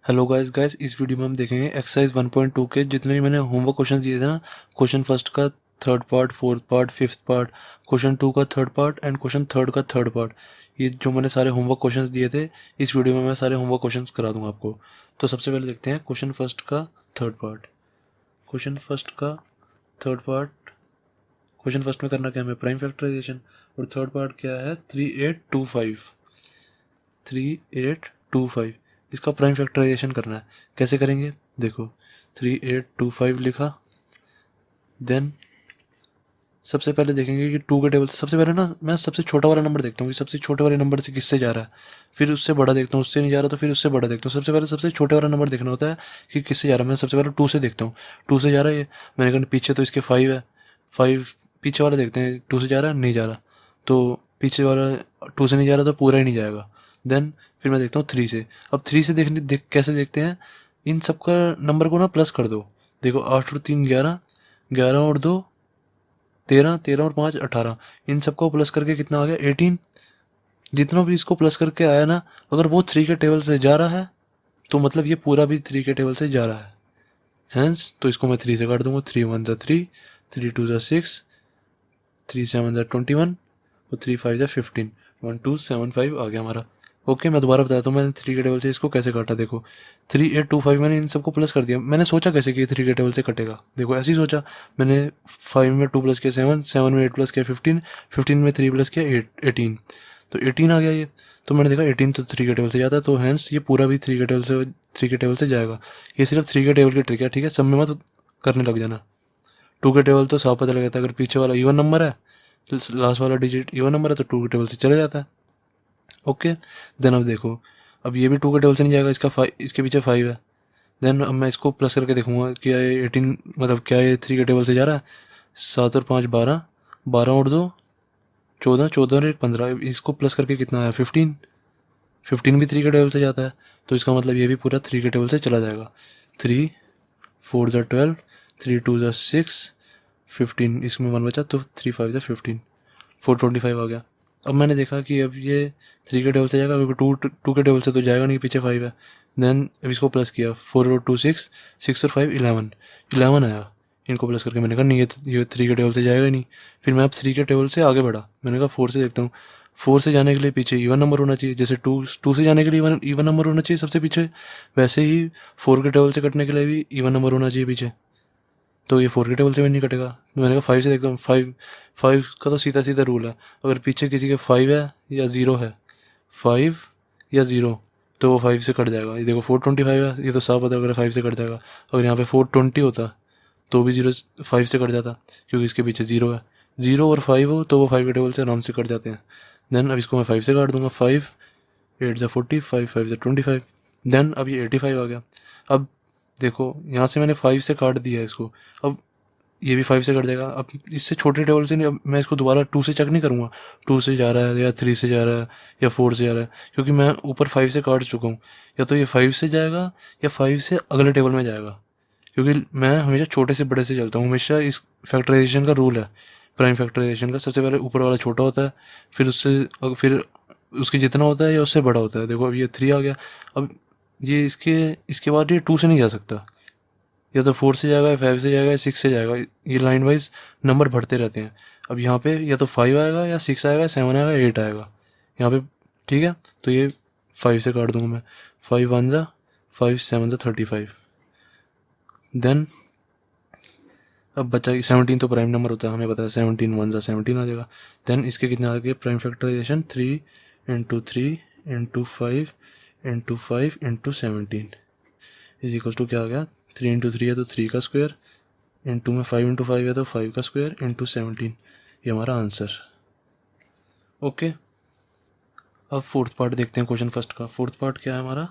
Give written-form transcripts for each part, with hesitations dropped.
Hello guys इस video में हम देखेंगे एक्सरसाइज 1.2 के जितने भी मैंने होमवर्क क्वेश्चंस दिए थे ना। क्वेश्चन फर्स्ट का third part, fourth part, fifth part, question two का third part and question third का थर्ड पार्ट। ये जो मैंने सारे होमवर्क क्वेश्चंस दिए थे, इस वीडियो में मैं सारे होमवर्क क्वेश्चंस करा दूंगा आपको। तो सबसे पहले देखते हैं क्वेश्चन फर्स्ट का थर्ड पार्ट। क्वेश्चन फर्स्ट का थर्ड पार्ट, क्वेश्चन फर्स्ट में करना क्या है, प्राइम फैक्टराइजेशन। और थर्ड पार्ट क्या है, 3825। 3825 इसका प्राइम फैक्टराइजेशन करना है। कैसे करेंगे देखो, 3825 लिखा। देन सबसे पहले देखेंगे कि टू के टेबल से सबसे पहले ना मैं सबसे छोटा वाला नंबर देखता हूँ कि सबसे छोटे वाले नंबर से किससे जा रहा है। फिर उससे बड़ा देखता हूँ, उससे नहीं जा रहा तो फिर उससे बड़ा देखता हूँ। सबसे पहले सबसे छोटे वाला नंबर देखना होता है कि किससे जा रहा है। मैं सबसे पहले टू से देखता हूँ, टू से जा रहा है ये। मैंने कहा पीछे तो इसके फाइव है, फाइव पीछे वाला देखते हैं टू से जा रहा है, नहीं जा रहा। तो पीछे वाला टू से नहीं जा रहा तो पूरा ही नहीं जाएगा। देन फिर मैं देखता हूँ थ्री से। अब थ्री से कैसे देखते हैं, इन सबका नंबर को ना प्लस कर दो। देखो 8 और 3 11, 11 और 2 13, 13 और 5 18। इन सबको प्लस करके कितना आ गया, 18। जितना भी इसको प्लस करके आया ना, अगर वो थ्री के टेबल से जा रहा है तो मतलब ये पूरा भी थ्री के टेबल से जा रहा है। हैंस तो इसको मैं थ्री से काट दूंगा। 3 1 3, 3 2 6, 3 7 21 और 3 5 15। 1275 आ गया हमारा। ओके, मैं दोबारा बताता हूँ मैंने थ्री के टेबल से इसको कैसे काटा। देखो 3825 मैंने इन सबको प्लस कर दिया। मैंने सोचा कैसे कि थ्री के टेबल से कटेगा, देखो ऐसे ही सोचा मैंने। 5 में 2 प्लस किया 7, 7 में 8 प्लस किया 15, 15 में 3 प्लस किया 18। तो 18 आ गया ये। तो मैंने देखा 18 तो थ्री के टेबल से जाता है, तो हैंस ये पूरा भी थ्री के टेबल से जाएगा। ये सिर्फ थ्री के टेबल की ट्रिक है, ठीक है, सब में मत करने लग जाना। टू के टेबल तो साफ पता लग जाता है, अगर पीछे वाला इवन नंबर है, लास्ट वाला डिजिट इवन नंबर है तो टू के टेबल से चले जाता है। ओके, देन अब देखो, अब ये भी टू के टेबल से नहीं जाएगा, इसका फाइव, इसके पीछे फाइव है। देन अब मैं इसको प्लस करके देखूंगा क्या ये 18, मतलब क्या ये थ्री के टेबल से जा रहा है। 7 और 5 12, 12 और 2 14, 14 और 1 15। इसको प्लस करके कितना आया, 15। 15 भी थ्री के टेबल से जाता है, तो इसका मतलब ये भी पूरा थ्री के टेबल से चला जाएगा। 3 4 12, 3 2 6, 15, इसमें 1 बचा तो 3 5 15, 425 आ गया। अब मैंने देखा कि अब ये थ्री के टेबल से जाएगा, क्योंकि टू के टेबल से तो जाएगा नहीं, पीछे फाइव है। देन अब इसको प्लस किया, 4 और 2 6, 6 और 5 11, 11 आया। इनको प्लस करके मैंने कहा नहीं, ये थ्री के टेबल से जाएगा ही नहीं। फिर मैं अब थ्री के टेबल से आगे बढ़ा, मैंने कहा फोर से देखता हूँ। फोर से जाने के लिए पीछे इवन नंबर होना चाहिए, जैसे टू से जाने के लिए इवन नंबर होना चाहिए सबसे पीछे, वैसे ही फोर के टेबल से कटने के लिए भी इवन नंबर होना चाहिए पीछे। तो ये फोर के टेबल से भी नहीं कटेगा। तो मैंने कहा फाइव से देखता हूँ। फाइव फाइव का तो सीधा सीधा रूल है, अगर पीछे किसी के फाइव है या ज़ीरो है, फाइव या ज़ीरो, तो वो फाइव से कट जाएगा। ये देखो 425 है, ये तो साफ पता है, अगर फाइव से कट जाएगा। अगर यहाँ पे 420 होता तो भी जीरो फाइव से कट जाता, क्योंकि इसके पीछे ज़ीरो है। ज़ीरो और फाइव हो तो वो फाइव के टेबल से आराम से कट जाते हैं। देन अब इसको मैं फाइव से काट दूंगा। 5 8 ज़ा 40, 5 5 ज़ा 25। देन अब ये 85 आ गया। अब देखो यहाँ से मैंने फाइव से काट दिया है इसको, अब ये भी फाइव से कट जाएगा। अब इससे छोटे टेबल से नहीं, अब मैं इसको दोबारा टू से चेक नहीं करूँगा, टू से जा रहा है या थ्री से जा रहा है या फोर से जा रहा है, क्योंकि मैं ऊपर फाइव से काट चुका हूँ। या तो ये फाइव से जाएगा या फाइव से अगले टेबल में जाएगा, क्योंकि मैं हमेशा छोटे से बड़े से चलता हूँ। हमेशा इस फैक्टराइजेशन का रूल है, प्राइम फैक्टराइजेशन का, सबसे पहले ऊपर वाला छोटा होता है, फिर फिर उसके जितना होता है या उससे बड़ा होता है। देखो अब ये थ्री आ गया। अब ये इसके इसके बाद ये टू से नहीं जा सकता, या तो फोर से जाएगा या फाइव से जाएगा या सिक्स से जाएगा। ये लाइन वाइज नंबर बढ़ते रहते हैं। अब यहाँ पे या तो फाइव आएगा या सिक्स आएगा, सेवन आएगा, एट आएगा यहाँ पे, ठीक है। तो ये फाइव से काट दूंगा मैं। 5 1 ज़ा 5 7 ज़ा 35। देन अब बचा 17 तो प्राइम नंबर होता है, हमें पता है। 17 1 ज़ा 17 आ जाएगा। देन इसके कितने आ गए prime factorisation, 3 × 3 × 5 × 5 × 17 is equal to क्या आ गया, 3 × 3 है तो 3 का स्क्वायर, इंटू में 5 × 5 है तो 5 का स्क्वायर, इंटू 17। ये हमारा आंसर। ओके, अब फोर्थ पार्ट देखते हैं क्वेश्चन फर्स्ट का। फोर्थ पार्ट क्या है हमारा,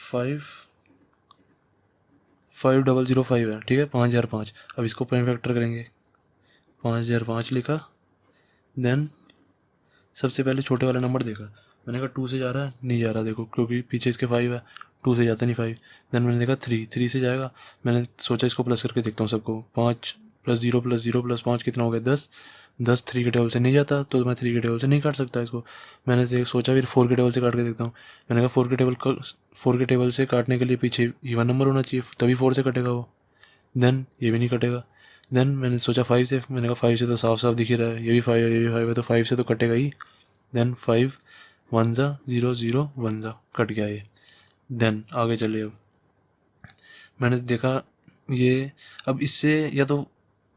5 है, ठीक है, 5005। अब इसको प्राइम फैक्टर करेंगे, 5005 लिखा। देन सबसे पहले छोटे वाला नंबर देखा, मैंने कहा टू से जा रहा है, नहीं जा रहा, देखो क्योंकि पीछे इसके फाइव है, टू से जाता नहीं फाइव। देन मैंने देखा थ्री से जाएगा, मैंने सोचा इसको प्लस करके देखता हूँ सबको। 5 + 0 + 0 + 5 कितना हो गया, 10। 10 3 के टेबल से नहीं जाता तो मैं 3 के टेबल से नहीं काट सकता इसको। मैंने सोचा फिर 4 के टेबल से काट के देखता हूँ। मैंने कहा 4 के टेबल से काटने के लिए पीछे इवन नंबर होना चाहिए, तभी 4 से कटेगा वो। देन ये भी नहीं कटेगा। देन मैंने सोचा 5 से, मैंने कहा 5 से तो साफ साफ दिख ही रहा है, ये भी 5 है, ये भी 5 है, तो 5 से तो कटेगा ही। देन 5 1 ज़ा 0 0 1 ज़ा कट गया ये। देन आगे चले। अब मैंने देखा ये, अब इससे या तो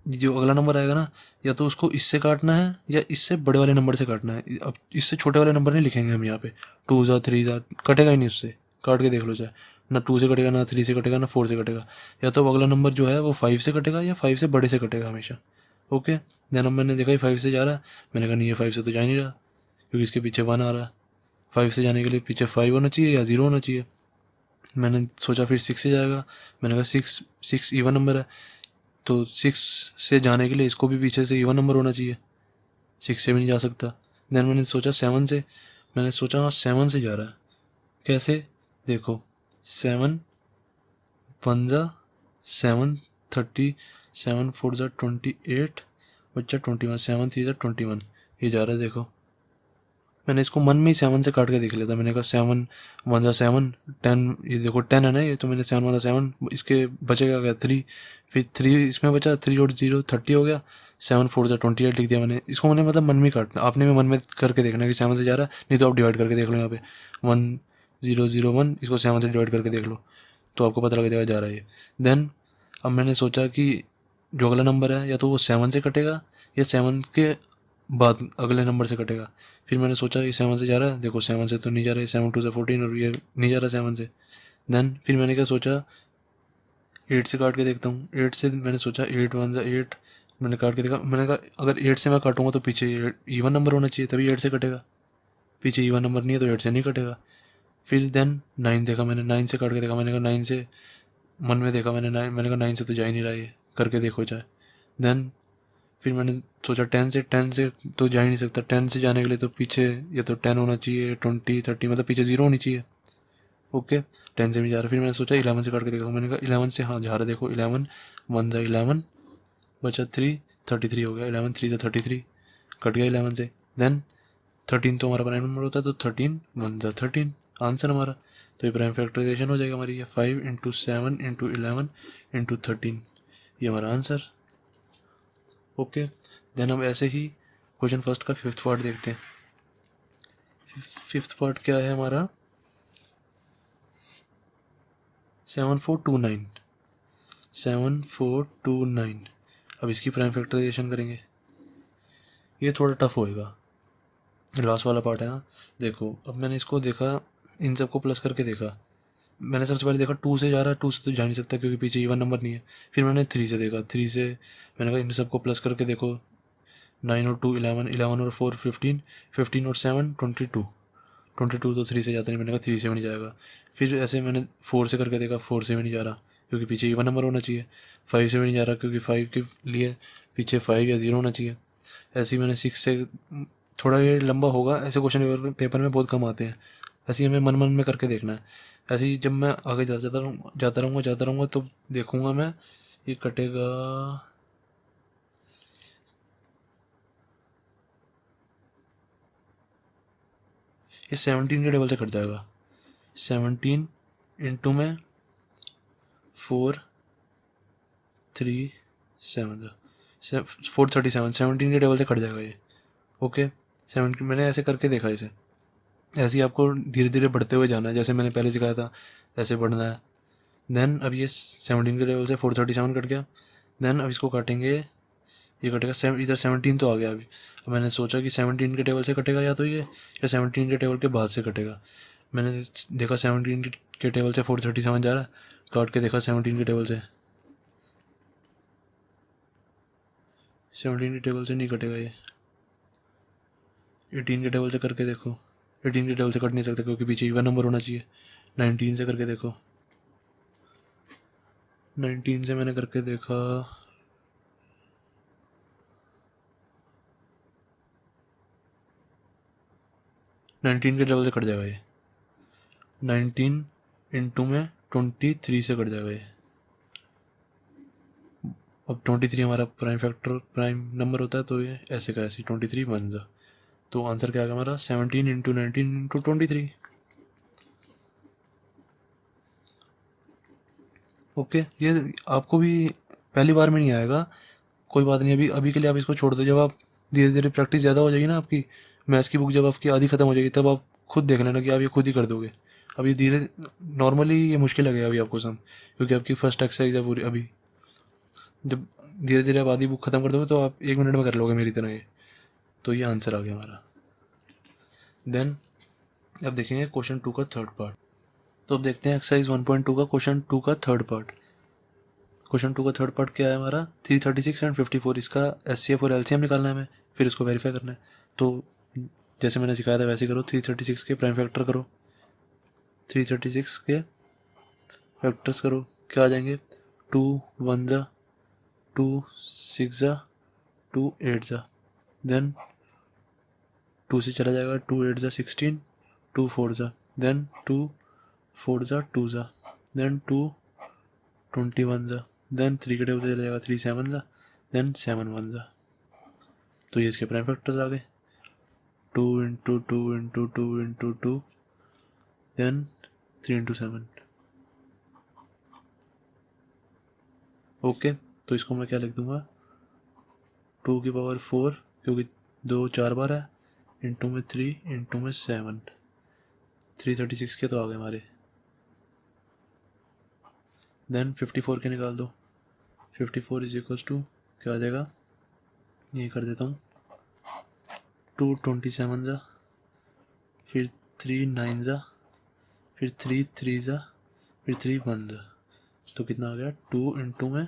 जो अगला नंबर आएगा ना, या तो उसको इससे काटना है या इससे बड़े वाले नंबर से काटना है। अब इससे छोटे वाले नंबर नहीं लिखेंगे हम यहाँ पे। 2 ज़ा 3 ज़ा कटेगा ही नहीं उससे, काट के देख लो चाहे। ना 2 से कटेगा, ना 3 से कटेगा, ना 4 से कटेगा। या तो अगला नंबर जो है वो 5 से कटेगा या 5 से बड़े से कटेगा हमेशा। ओके। देन अब मैंने देखा ये 5 से जा रहा है, मैंने कहा नहीं ये 5 से तो जा ही नहीं रहा, क्योंकि इसके पीछे 1 आ रहा है। 5 से जाने के लिए पीछे 5 होना चाहिए या 0 होना चाहिए। मैंने सोचा फिर 6 से जाएगा, मैंने कहा 6 इवन नंबर है, तो 6 से जाने के लिए इसको भी पीछे से इवन नंबर होना चाहिए, 6 से भी नहीं जा सकता। देन मैंने सोचा 7 से, मैंने सोचा हाँ 7 से जा रहा है। कैसे, देखो 7 1 ज़ा 7 30, 7 4 ज़ा 28 बच्चा 21, 7 3 ज़ा 21, ये जा रहा है देखो। मैंने इसको मन में ही 7 से काट के देख लिया था। मैंने कहा 7 1 ज़ा 7 10, ये देखो 10 है ना ये, तो मैंने 7 1 ज़ा 7, इसके बचेगा क्या 3, फिर 3 इसमें बचा, 3 और 0 30 हो गया। 7 4 ज़ा 28 लिख दिया मैंने। इसको मैंने मतलब मन में काटना, आपने भी मन में करके देखना कि 7 से जा रहा है, नहीं तो आप डिवाइड करके देख लो यहाँ पे 1 0 0 1, इसको 7 से डिवाइड करके देख लो तो आपको पता लग जाएगा जा रहा है ये। देन अब मैंने सोचा कि जो अगला नंबर है या तो वो 7 से कटेगा या 7 के बाद अगले नंबर से कटेगा। फिर मैंने सोचा ये 7 से जा रहा है, देखो 7 से तो नहीं जा रहा है, 7 2 से 14 और ये नहीं जा रहा 7 से। देन फिर मैंने क्या सोचा 8 से काट के देखता हूँ। 8 से मैंने सोचा 8 1 ज़ा 8, मैंने काट के देखा, मैंने कहा अगर 8 से मैं काटूंगा तो पीछे इवन नंबर होना चाहिए, तभी 8 से कटेगा, पीछे इवन नंबर नहीं है तो 8 से नहीं कटेगा। फिर देन 9 देखा मैंने, 9 से काट के देखा, मैंने कहा 9 से, मन में देखा मैंने 9, मैंने कहा 9 से तो जा ही नहीं रहा ये, करके देखो चाहे। देन फिर मैंने सोचा 10 से तो जा ही नहीं सकता, 10 से जाने के लिए तो पीछे या तो 10 होना चाहिए, 20 30, मतलब पीछे 0 होनी चाहिए। ओके। 10 से भी जा रहा। फिर मैंने सोचा 11 से काट के देखा, मैंने कहा 11 से हाँ जा रहा, देखो 11 1 ज़ा 11 बचा 3 33 हो गया, 11 3 ज़ा 33 कट गया 11 से। देन 13 तो हमारा प्राइम नंबर होता है, तो 13 1 ज़ा 13 आंसर हमारा। तो ये प्राइम फैक्टराइजेशन हो जाएगा हमारी, ये 5 इंटू 7 इंटू 11 इंटू 13, ये हमारा आंसर। ओके। देन हम ऐसे ही क्वेश्चन फर्स्ट का 5th पार्ट देखते हैं। 5th पार्ट क्या है हमारा, 7429 7429। अब इसकी प्राइम फैक्टराइजेशन करेंगे, ये थोड़ा टफ होएगा, लास्ट वाला पार्ट है ना। देखो अब मैंने इसको देखा, इन सबको प्लस करके देखा। मैंने सबसे पहले देखा 2 से जा रहा है, 2 से तो जा नहीं सकता क्योंकि पीछे इवन नंबर नहीं है। फिर मैंने 3 से देखा, 3 से मैंने कहा इन सबको प्लस करके देखो, 9 और 2 11, 11 और 4 15, 15 और 7 22, 22 तो 3 से जाता नहीं, मैंने कहा 3 से भी नहीं जाएगा। फिर ऐसे मैंने 4 से करके देखा, 4 से भी नहीं जा रहा क्योंकि पीछे इवन नंबर होना चाहिए। 5 से भी नहीं जा रहा क्योंकि 5 के लिए पीछे 5 या 0 होना चाहिए। ऐसे ही मैंने 6 से, थोड़ा ये लंबा होगा, ऐसे क्वेश्चन पेपर में बहुत कम आते हैं। ऐसे ही हमें मन मन में करके देखना है। ऐसे ही जब मैं आगे जाता रहूँगा तो देखूँगा मैं, ये कटेगा, ये 17 के टेबल से कट जाएगा। 17 इंटू में 4 3 7 437, 17 के टेबल से कट जाएगा ये। ओके। 17 मैंने ऐसे करके देखा इसे। ऐसे ही आपको धीरे धीरे बढ़ते हुए जाना है, जैसे मैंने पहले सिखाया था ऐसे बढ़ना है। देन अब ये 17 के टेबल से 437 कट गया। देन अब इसको काटेंगे, ये कटेगा इधर 17 तो आ गया अभी। अब मैंने सोचा कि 17 के टेबल से कटेगा या तो ये, या 17 के टेबल के बाद से कटेगा। मैंने देखा 17 के टेबल से 437 जा रहा है, काट के देखा 17 के टेबल से, 17 के टेबल से नहीं कटेगा ये। 18 के टेबल से करके देखो, 18 के टेबल से कट नहीं सकता क्योंकि पीछे इवन नंबर होना चाहिए। 19 से करके देखो, 19 से मैंने करके देखा, 19 के टेबल से कट जाएगा ये। 19 इंटू में 23 से कट जाएगा ये। अब 23 हमारा प्राइम फैक्टर प्राइम नंबर होता है, तो ये ऐसे का ऐसे 23 वन जा, तो आंसर क्या आ गया हमारा 17 इंटू 19 इंटू 23। ओके, ये आपको भी पहली बार में नहीं आएगा, कोई बात नहीं, अभी अभी के लिए आप इसको छोड़ दो। जब आप धीरे धीरे प्रैक्टिस ज़्यादा हो जाएगी ना आपकी, मैथ्स की बुक जब आपकी आधी ख़त्म हो जाएगी, तब आप खुद देख लेना कि आप ये खुद ही कर दोगे। अभी धीरे नॉर्मली ये मुश्किल लगेगा अभी आपको सम, क्योंकि आपकी फर्स्ट एक्सरसाइज है पूरी अभी। जब धीरे धीरे आप आधी बुक ख़त्म कर दोगे तो आप 1 मिनट में कर लोगे मेरी तरह ये। तो ये आंसर आ गया हमारा। देन अब देखेंगे क्वेश्चन 2 का थर्ड पार्ट। तो अब देखते हैं एक्सरसाइज 1.2 का क्वेश्चन 2 का थर्ड पार्ट। क्वेश्चन 2 का थर्ड पार्ट क्या है हमारा, 336 एंड 54, इसका एचसीएफ और एलसीएम निकालना है हमें, फिर इसको वेरीफाई करना है। तो जैसे मैंने सिखाया था वैसे करो, 336 के प्राइम फैक्टर करो, 336 के फैक्टर्स करो, क्या आ जाएंगे, 2 1 जा, 2 6 जा, 2 8 जा, देन 2 से चला जाएगा, 2 8 जा 16, 2 4 जा, देन 2 4 जा 2 जा, देन 2 21 जा, देन 3 के टेबल से चला जाएगा, 3 7 जा, देन 7 1 जा। तो ये इसके प्राइम फैक्टर्स आ गए, 2 into 2 into 2 into 2, then 3 into 7। Okay, तो इसको मैं क्या लिख दूंगा, 2 की पावर 4, क्योंकि 2 4 बार है, इंटू में 3 इंटू में 7, 336 के तो आ गए हमारे। देन 54 के निकाल दो, 54 इज इक्वल्स टू क्या आ जाएगा, ये कर देता हूँ, 2 27 जा, फिर 3 9 जा, फिर 3 3 जा, फिर 3 1 जा, तो कितना आ गया, 2 इंटू में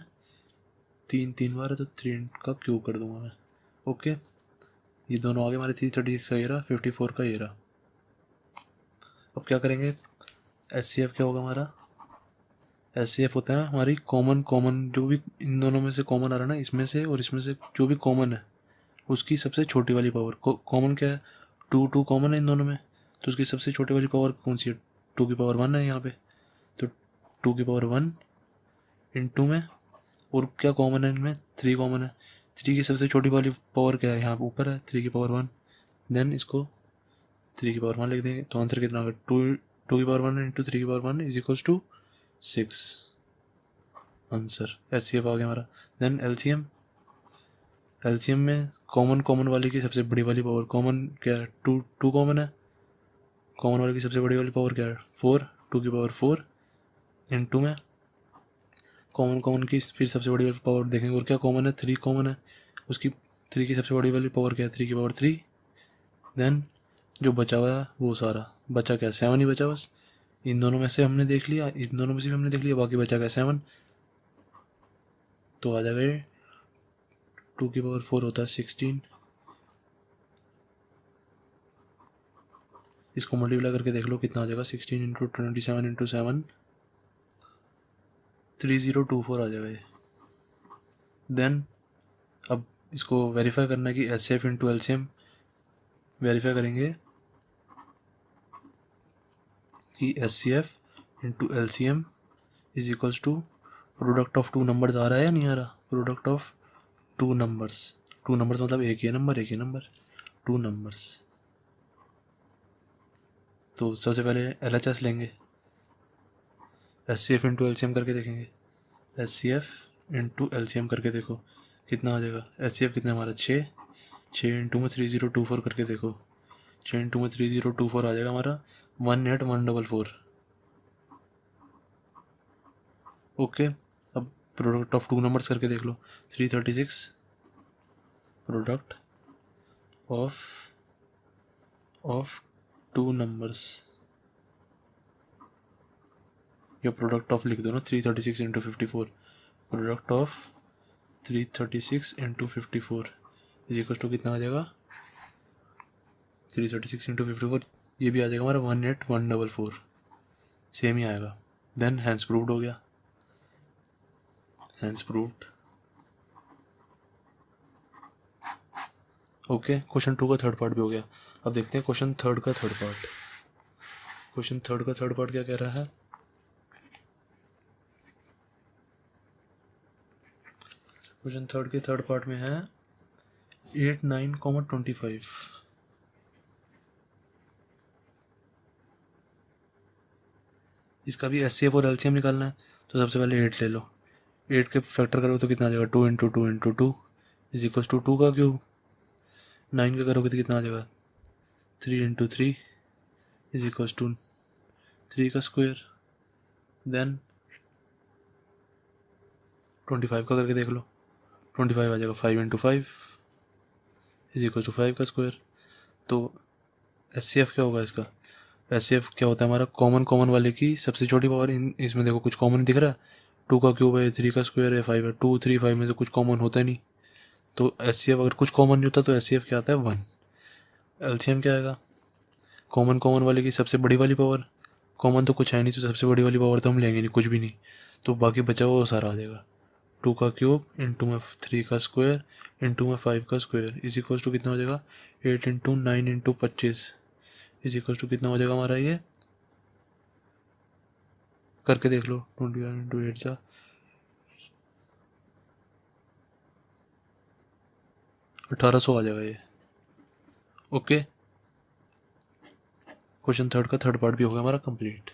3 3 बार है तो 3 का क्यूब कर दूंगा मैं। ओके, ये दोनों आगे हमारे 336 का ये रहा, 54 का ये रहा। अब क्या करेंगे, एचसीएफ क्या होगा हमारा, एचसीएफ होता है हमारी कॉमन जो भी इन दोनों में से कॉमन आ रहा है ना, इसमें से और इसमें से जो भी कॉमन है उसकी सबसे छोटी वाली पावर। कॉमन क्या है, 2 कॉमन है इन दोनों में, तो उसकी सबसे छोटी वाली पावर कौन सी है, 2 की पावर 1 है यहाँ पे, तो 2 की पावर 1 इंटू में, और क्या कॉमन है इनमें, 3 कॉमन है, 3 की सबसे छोटी वाली पावर क्या है, यहाँ पे ऊपर है 3 की पावर 1, देन इसको 3 की पावर 1 लिख देंगे, तो आंसर कितना होगा, 2 की पावर 1 इंटू 3 की power 1 is equals to 6। Answer HCF आ गया हमारा। देन एलसीएम, एलसीएम में कॉमन वाली की सबसे बड़ी वाली पावर, कॉमन क्या है, 2 कॉमन है, कॉमन वाली की सबसे बड़ी वाली पावर क्या है, 4, 2 की पावर 4 इंटू में कॉमन की फिर सबसे बड़ी वाली पावर देखेंगे, और क्या कॉमन है, 3 कॉमन है, उसकी 3 की सबसे बड़ी वाली पावर क्या है, 3 की पावर 3, देन जो बचा हुआ है वो सारा बचा क्या, 7 ही बचा बस। इन दोनों में से हमने देख लिया, इन दोनों में से भी हमने देख लिया, बाकी बचा क्या 7, तो आ जाएगा 2 की पावर 4 होता है 16, इसको मल्टीप्लाई करके देख लो कितना आ जाएगा, 16 इंटू 27 इंटू 7, 3024 आ जाएगा ये। देन अब इसको वेरीफाई करना है कि एचसीएफ इंटू एलसीएम, वेरीफाई करेंगे कि HCF into LCM is equals to product of 2 numbers आ रहा है या नहीं आ रहा, प्रोडक्ट ऑफ 2 नंबर्स, 2 नंबर्स मतलब एक ही नंबर 2 नंबर्स। तो सबसे पहले एलएचएस लेंगे, एचसीएफ इंटू एलसीएम करके देखेंगे, एचसीएफ इंटू एलसीएम करके देखो कितना आ जाएगा, एचसीएफ कितना हमारा 6 इंटू में 3024 करके देखो, 6 इंटू में 3024 आ जाएगा हमारा 18144। ओके, अब प्रोडक्ट ऑफ 2 नंबर्स करके देख लो, 336 प्रोडक्ट ऑफ 2 नंबर्स, या प्रोडक्ट ऑफ लिख दो ना, 336 into 54, product of 336 into 54 is equal to कितना आ जाएगा, 336 इंटू 54, ये भी आ जाएगा हमारा 18144, सेम ही आएगा। देन हैंस प्रूव्ड हो गया, हैंस प्रूव्ड। ओके, क्वेश्चन 2 का थर्ड पार्ट भी हो गया। अब देखते हैं क्वेश्चन 3 का थर्ड पार्ट। क्वेश्चन 3 का थर्ड पार्ट क्या कह रहा है, क्वेश्चन थर्ड के थर्ड पार्ट में है 8, 9, 25। इसका भी एचसीएफ और एलसीएम निकालना है। तो सबसे पहले 8 ले लो, 8 के फैक्टर करोगे तो कितना आ जाएगा 2 into 2 into 2 is equal to 2 का क्यूब। 9 का करोगे तो कितना आ जाएगा 3 इंटू 3 इज इक्वल टू 3 का स्क्वायर। देन 25 का करके देख लो, 25 आ जाएगा 5 इंटू 5 इज इक्वल टू 5 का स्क्वायर। तो एचसीएफ क्या होगा इसका, एचसीएफ क्या होता है हमारा कॉमन कॉमन वाले की सबसे छोटी पावर। इसमें देखो कुछ कॉमन दिख रहा है, 2 का क्यूब है, 3 का स्क्वायर है, 5 है, 2 3 5 में से कुछ कॉमन होता ही नहीं। तो एचसीएफ अगर कुछ कॉमन नहीं होता तो एचसीएफ क्या आता है 1। एलसीएम क्या आएगा, कॉमन कॉमन वाले की सबसे बड़ी वाली पावर, कॉमन तो कुछ है नहीं तो सबसे बड़ी वाली पावर तो हम लेंगे नहीं, कुछ भी नहीं, तो बाकी बचा हुआ वो सारा आ जाएगा। 2 का क्यूब इंटू में 3 का स्क्वायर इंटू में 5 का स्क्वायर इज इक्वल टू कितना हो जाएगा 8 into 9 into 25 is equal to कितना हो जाएगा हमारा, ये करके देख लो 21 इंटू 8 सा 1800 आ जाएगा ये। ओके, क्वेश्चन थर्ड का थर्ड पार्ट भी हो गया हमारा कंप्लीट।